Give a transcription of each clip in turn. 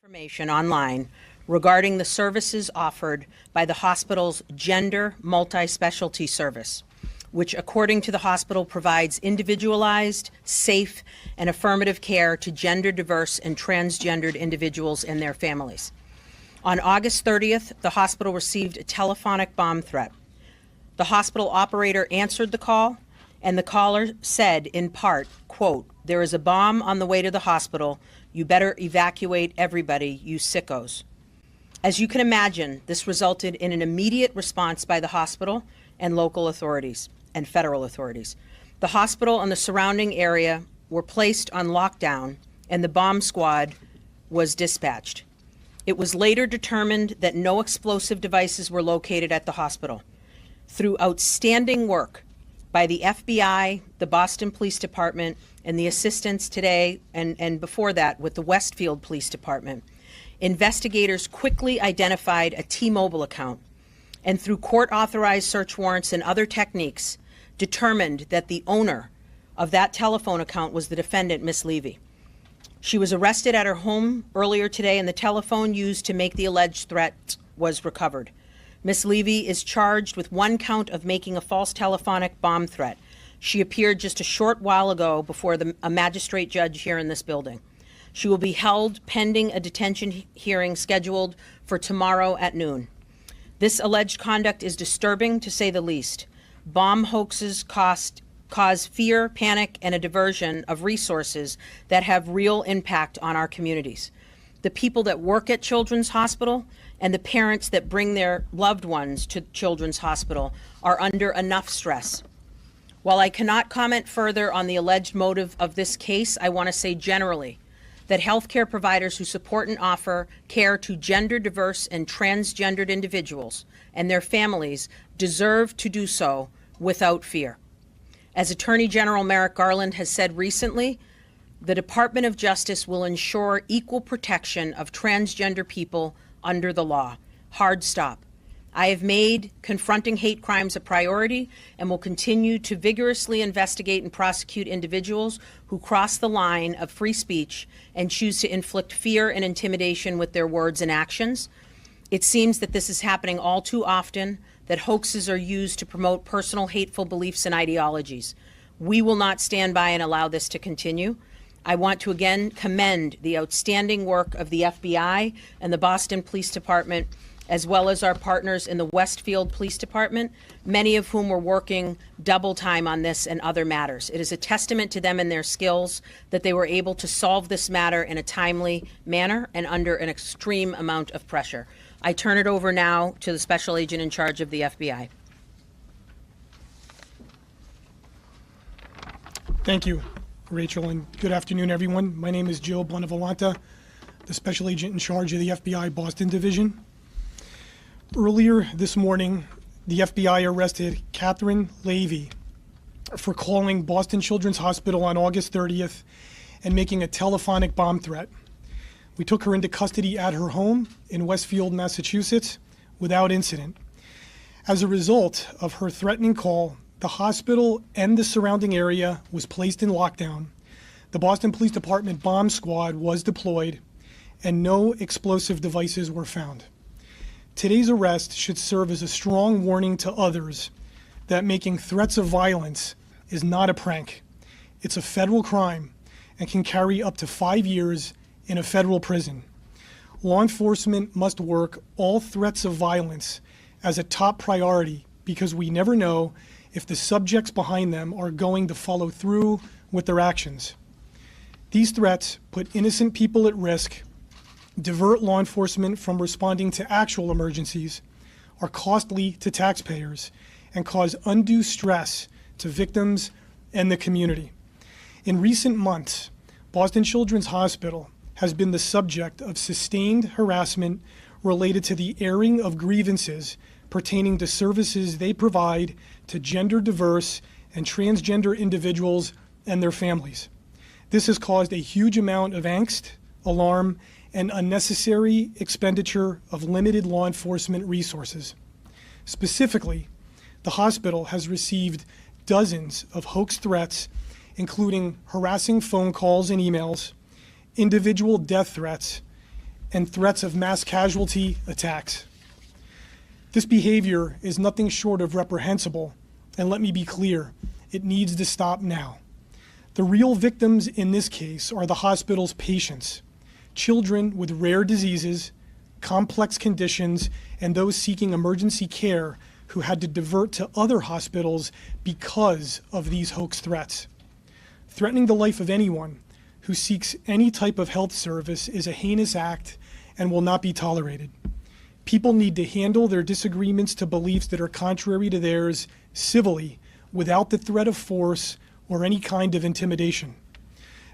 Information online regarding the services offered by the hospital's gender multi-specialty service, which according to the hospital provides individualized, safe, and affirmative care to gender diverse and transgendered individuals and their families. On August 30th, the hospital received a telephonic bomb threat. The hospital operator answered the call, and the caller said in part, quote, "There is a bomb on the way to the hospital. You better evacuate everybody, you sickos." As you can imagine, this resulted in an immediate response by the hospital and local authorities and federal authorities. The hospital and the surrounding area were placed on lockdown, and the bomb squad was dispatched. It was later determined that no explosive devices were located at the hospital. Through outstanding work by the FBI, the Boston Police Department, and the assistance today and before that with the Westfield Police Department, investigators quickly identified a T-Mobile account, and through court-authorized search warrants and other techniques, determined that the owner of that telephone account was the defendant, Ms. Levy. She was arrested at her home earlier today, and the telephone used to make the alleged threat was recovered. Ms. Levy is charged with one count of making a false telephonic bomb threat. She appeared just a short while ago before a magistrate judge here in this building. She will be held pending a detention hearing scheduled for tomorrow at noon. This alleged conduct is disturbing, to say the least. Bomb hoaxes cause fear, panic, and a diversion of resources that have real impact on our communities. The people that work at Children's Hospital and the parents that bring their loved ones to Children's Hospital are under enough stress. While I cannot comment further on the alleged motive of this case, I want to say generally that healthcare providers who support and offer care to gender diverse and transgendered individuals and their families deserve to do so without fear. As Attorney General Merrick Garland has said recently, the Department of Justice will ensure equal protection of transgender people under the law. Hard stop. I have made confronting hate crimes a priority and will continue to vigorously investigate and prosecute individuals who cross the line of free speech and choose to inflict fear and intimidation with their words and actions. It seems that this is happening all too often, that hoaxes are used to promote personal hateful beliefs and ideologies. We will not stand by and allow this to continue. I want to again commend the outstanding work of the FBI and the Boston Police Department, as well as our partners in the Westfield Police Department, many of whom were working double time on this and other matters. It is a testament to them and their skills that they were able to solve this matter in a timely manner and under an extreme amount of pressure. I turn it over now to the Special Agent in charge of the FBI. Thank you, Rachel, and good afternoon, everyone. My name is Joe Bonavolanta, the Special Agent in charge of the FBI Boston Division. Earlier this morning, the FBI arrested Kathleen Levy for calling Boston Children's Hospital on August 30th and making a telephonic bomb threat. We took her into custody at her home in Westfield, Massachusetts, without incident. As a result of her threatening call, the hospital and the surrounding area was placed in lockdown. The Boston Police Department bomb squad was deployed, and no explosive devices were found. Today's arrest should serve as a strong warning to others that making threats of violence is not a prank. It's a federal crime and can carry up to 5 years in a federal prison. Law enforcement must work all threats of violence as a top priority because we never know if the subjects behind them are going to follow through with their actions. These threats put innocent people at risk, divert law enforcement from responding to actual emergencies, are costly to taxpayers, and cause undue stress to victims and the community. In recent months, Boston Children's Hospital has been the subject of sustained harassment related to the airing of grievances pertaining to services they provide to gender diverse and transgender individuals and their families. This has caused a huge amount of angst, alarm, and unnecessary expenditure of limited law enforcement resources. Specifically, the hospital has received dozens of hoax threats, including harassing phone calls and emails, individual death threats, and threats of mass casualty attacks. This behavior is nothing short of reprehensible, and let me be clear, it needs to stop now. The real victims in this case are the hospital's patients, children with rare diseases, complex conditions, and those seeking emergency care who had to divert to other hospitals because of these hoax threats. Threatening the life of anyone who seeks any type of health service is a heinous act and will not be tolerated. People need to handle their disagreements to beliefs that are contrary to theirs civilly, without the threat of force or any kind of intimidation.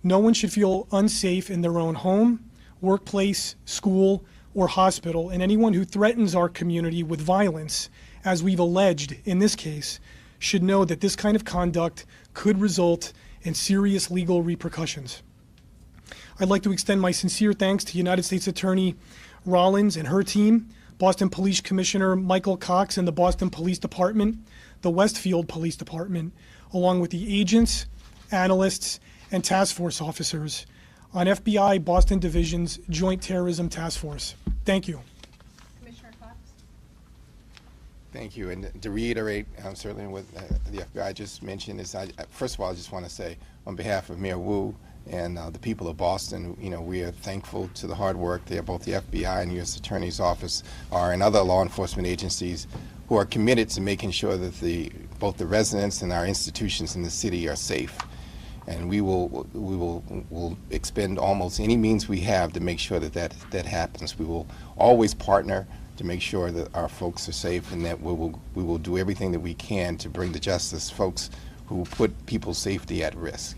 No one should feel unsafe in their own home, workplace, school, or hospital, and anyone who threatens our community with violence, as we've alleged in this case, should know that this kind of conduct could result in serious legal repercussions. I'd like to extend my sincere thanks to United States Attorney Rollins and her team, Boston Police Commissioner Michael Cox and the Boston Police Department, the Westfield Police Department, along with the agents, analysts, and task force officers on FBI Boston Division's Joint Terrorism Task Force. Thank you. Commissioner Cox? Thank you. And to reiterate, certainly what the FBI just mentioned is, first of all, I just want to say on behalf of Mayor Wu and the people of Boston, we are thankful to the hard work that both the FBI and U.S. Attorney's Office are, and other law enforcement agencies who are committed to making sure that both the residents and our institutions in the city are safe. And we will expend almost any means we have to make sure that happens. We will always partner to make sure that our folks are safe, and that we will do everything that we can to bring to justice folks who put people's safety at risk.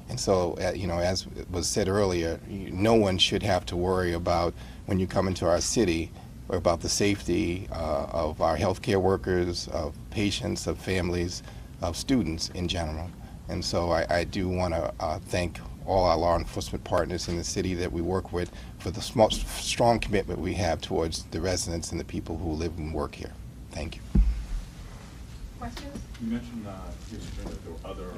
And so, as was said earlier, no one should have to worry about, when you come into our city, or about the safety of our healthcare workers, of patients, of families, of students in general. And so I do want to thank all our law enforcement partners in the city that we work with for the strong commitment we have towards the residents and the people who live and work here. Thank you. Questions? You mentioned that there were other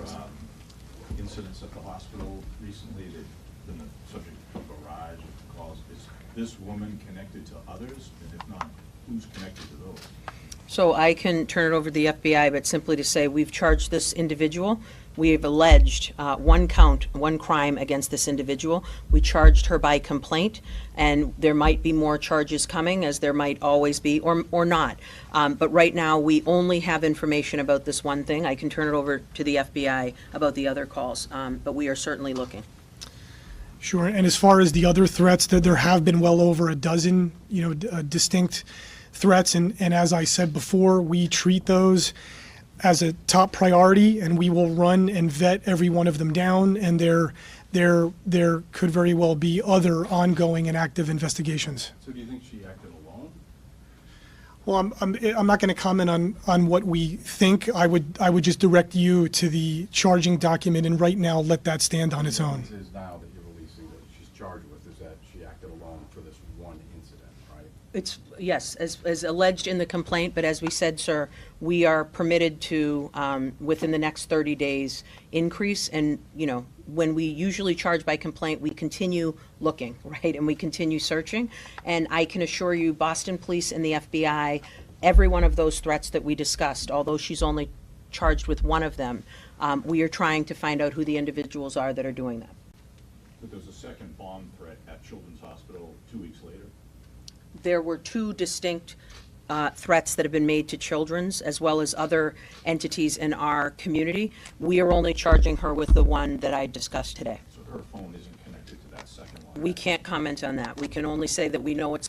incidents at the hospital recently that have been the subject of a barrage of calls. Is this woman connected to others? And if not, who's connected to those? So I can turn it over to the FBI, but simply to say we've charged this individual. We have alleged one crime against this individual. We charged her by complaint, and there might be more charges coming, as there might always be, or not. But right now, we only have information about this one thing. I can turn it over to the FBI about the other calls, but we are certainly looking. Sure, and as far as the other threats, that there have been well over a dozen, distinct threats, and as I said before, we treat those as a top priority, and we will run and vet every one of them down, and there could very well be other ongoing and active investigations. So do you think she acted alone? Well, I'm not going to comment on what we think. I would just direct you to the charging document, and right now let that stand on its own. The evidence is now that you're releasing that she's charged with is that she acted alone for this one incident, right? It's, yes, as alleged in the complaint, but as we said, sir, we are permitted to, within the next 30 days, increase. And, when we usually charge by complaint, we continue looking, right? And we continue searching. And I can assure you, Boston Police and the FBI, every one of those threats that we discussed, although she's only charged with one of them, we are trying to find out who the individuals are that are doing that. But there's a second bomb threat at Children's Hospital 2 weeks later. There were two distinct threats that have been made to Children's, as well as other entities in our community. We are only charging her with the one that I discussed today. So her phone isn't connected to that second one? We can't comment on that. We can only say that we know it's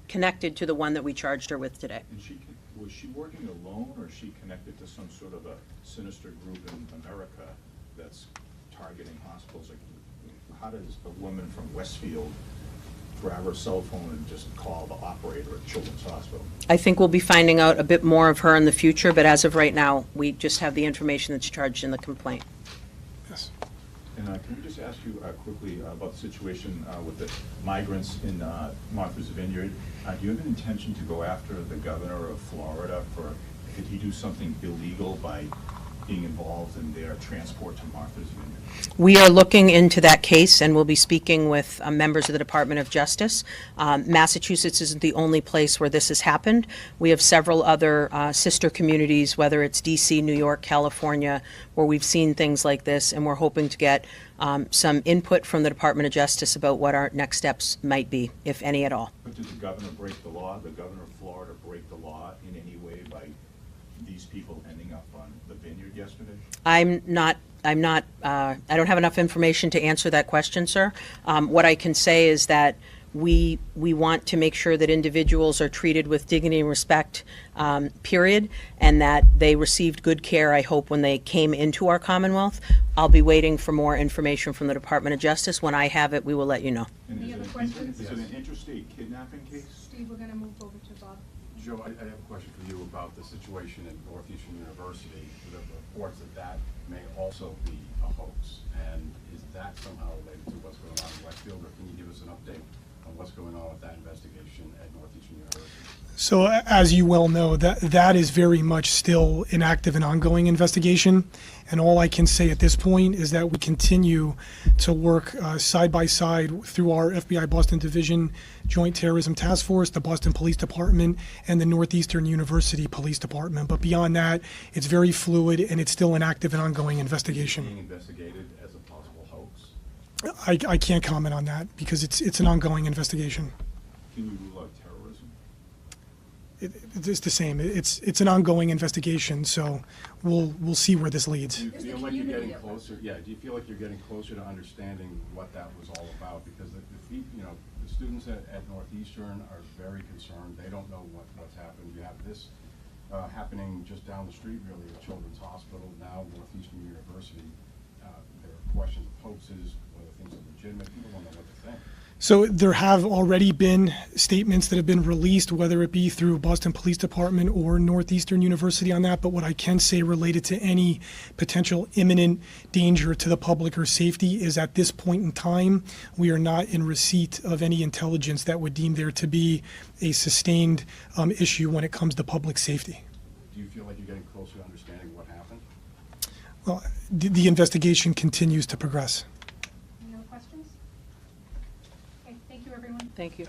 connected to the one that we charged her with today. And was she working alone, or is she connected to some sort of a sinister group in America that's targeting hospitals? Like, how does a woman from Westfield grab her cell phone and just call the operator at Children's Hospital? I think we'll be finding out a bit more of her in the future, but as of right now, we just have the information that's charged in the complaint. Yes. And can we just ask you quickly about the situation with the migrants in Martha's Vineyard? Do you have an intention to go after the governor of Florida did he do something illegal by being involved in their transport to Martha's Vineyard? We are looking into that case, and we'll be speaking with members of the Department of Justice. Massachusetts isn't the only place where this has happened. We have several other sister communities, whether it's DC, New York, California, where we've seen things like this, and we're hoping to get some input from the Department of Justice about what our next steps might be, if any at all. But did the governor break the law? The governor of Florida break the law in any way by these people ending up on the vineyard yesterday? I don't have enough information to answer that question, sir. What I can say is that we want to make sure that individuals are treated with dignity and respect, period, and that they received good care, I hope, when they came into our Commonwealth. I'll be waiting for more information from the Department of Justice. When I have it, we will let you know. And Any is other it- questions? Is it an interstate kidnapping case? Steve, we're going to move over to Bob. Joe, I have a question for you about the situation at Northeastern University. There are reports that that may also be a hoax. And is that somehow related to what's going on in Westfield? Or can you give us an update on what's going on with that investigation at Northeastern University? So as you well know, that is very much still an active and ongoing investigation. And all I can say at this point is that we continue to work side by side through our FBI Boston Division Joint Terrorism Task Force, the Boston Police Department, and the Northeastern University Police Department. But beyond that, it's very fluid and it's still an active and ongoing Being investigation. investigated as a possible hoax? I can't comment on that because it's an ongoing investigation. Can you rule out terrorism? It's the same. It's an ongoing investigation, so we'll see where this leads. Do you Is the feel like you're community getting at closer? Yeah. Do you feel like you're getting closer to understanding what that was all about? Because the students at Northeastern are very concerned. They don't know what's happened. You have this happening just down the street, really, at Children's Hospital, now Northeastern University. There are questions of hoaxes, whether things are legitimate. People don't know what to think. So there have already been statements that have been released, whether it be through Boston Police Department or Northeastern University on that. But what I can say related to any potential imminent danger to the public or safety is at this point in time, we are not in receipt of any intelligence that would deem there to be a sustained issue when it comes to public safety. Do you feel like you're getting closer to understanding what happened? Well, the investigation continues to progress. Any other questions? Okay, thank you, everyone. Thank you.